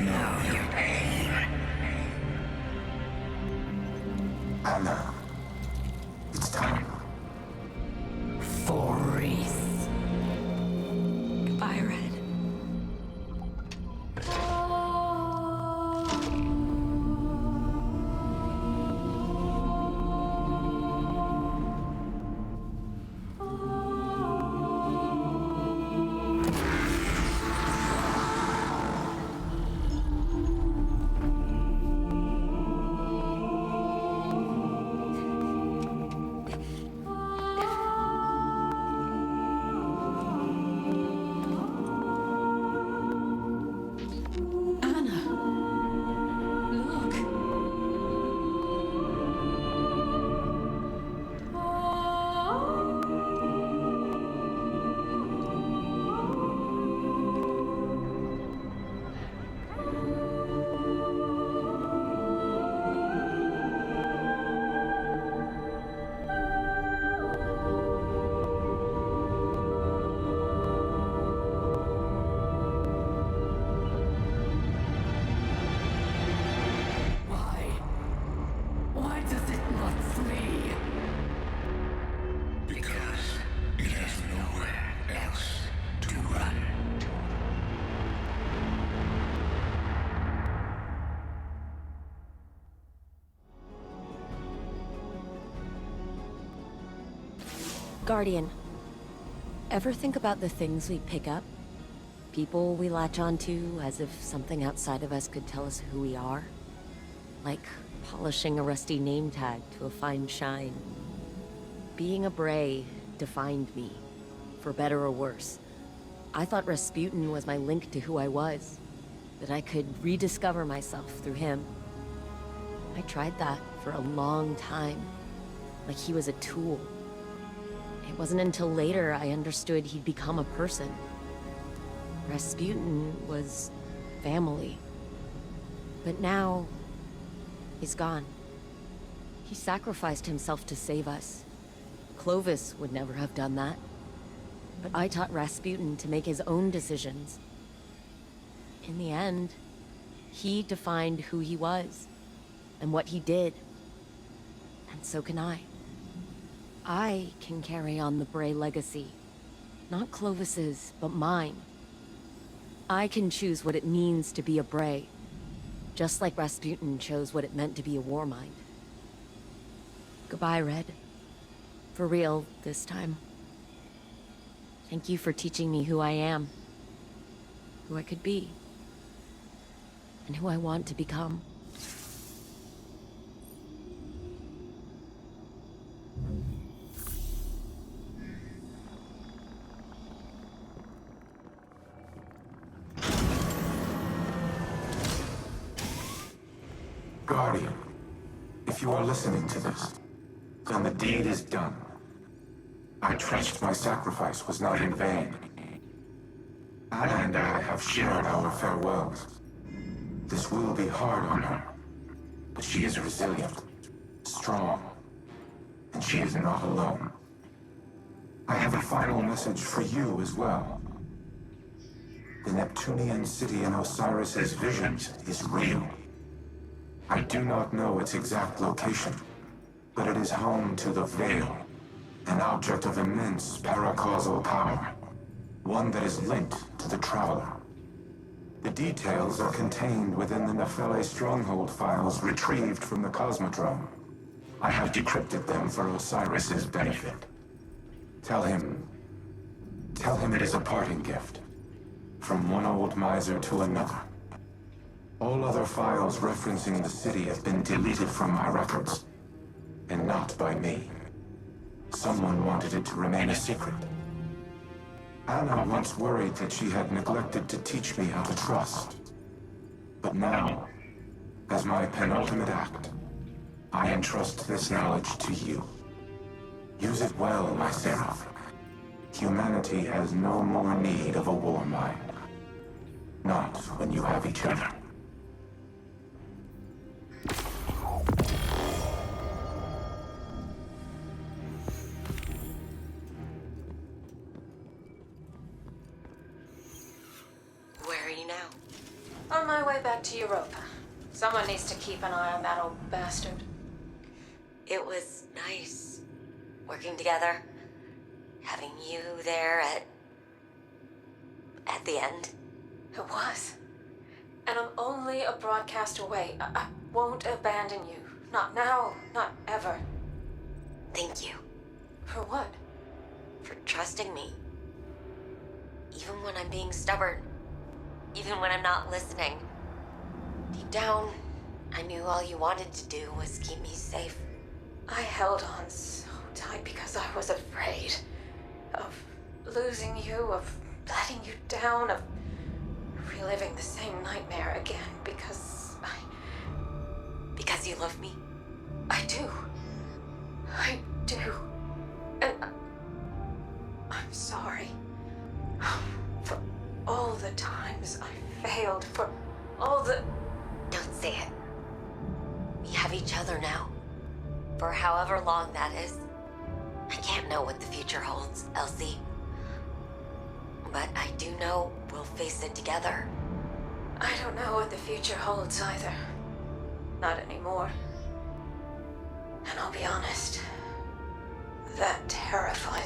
know your pain. Anna, it's time. For Wreath. Goodbye, Red. Why does it not flee? Because it has nowhere else to run. Guardian, ever think about the things we pick up? People we latch onto as if something outside of us could tell us who we are? Like polishing a rusty name tag to a fine shine. Being a Bray defined me, for better or worse. I thought Rasputin was my link to who I was, that I could rediscover myself through him. I tried that for a long time, like he was a tool. It wasn't until later I understood he'd become a person. Rasputin was family. But now, he's gone. He sacrificed himself to save us. Clovis would never have done that. But I taught Rasputin to make his own decisions. In the end, he defined who he was, and what he did. And so can I. I can carry on the Bray legacy. Not Clovis's, but mine. I can choose what it means to be a Bray, just like Rasputin chose what it meant to be a Warmind. Goodbye, Red. For real, this time. Thank you for teaching me who I am, who I could be, and who I want to become. Guardian, if you are listening to this, then the deed is done. I trust my sacrifice was not in vain. Anna and I have shared our farewells. This will be hard on her, but she is resilient, strong, and she is not alone. I have a final message for you as well. The Neptunian city in Osiris's visions is real. I do not know its exact location, but it is home to the Veil, an object of immense paracausal power, one that is linked to the Traveler. The details are contained within the Nephele stronghold files retrieved from the Cosmodrome. I have decrypted them for Osiris's benefit. Tell him it is a parting gift, from one old miser to another. All other files referencing the city have been deleted from my records, and not by me. Someone wanted it to remain a secret. Anna once worried that she had neglected to teach me how to trust. But now, as my penultimate act, I entrust this knowledge to you. Use it well, my Seraph. Humanity has no more need of a war mind. Not when you have each other. Where are you now? On my way back to Europa. Someone needs to keep an eye on that old bastard. It was nice working together. Having you there at the end. It was. And I'm only a broadcast away. I won't abandon you. Not now, not ever. Thank you. For what? For trusting me. Even when I'm being stubborn. Even when I'm not listening. Deep down, I knew all you wanted to do was keep me safe. I held on so tight because I was afraid of losing you, of letting you down, of reliving the same nightmare again because Because you love me? I do. I do. And I'm sorry. For all the times I failed, for all the... Don't say it. We have each other now. For however long that is. I can't know what the future holds, Elsie. But I do know we'll face it together. I don't know what the future holds either. Not anymore. And I'll be honest, that terrifies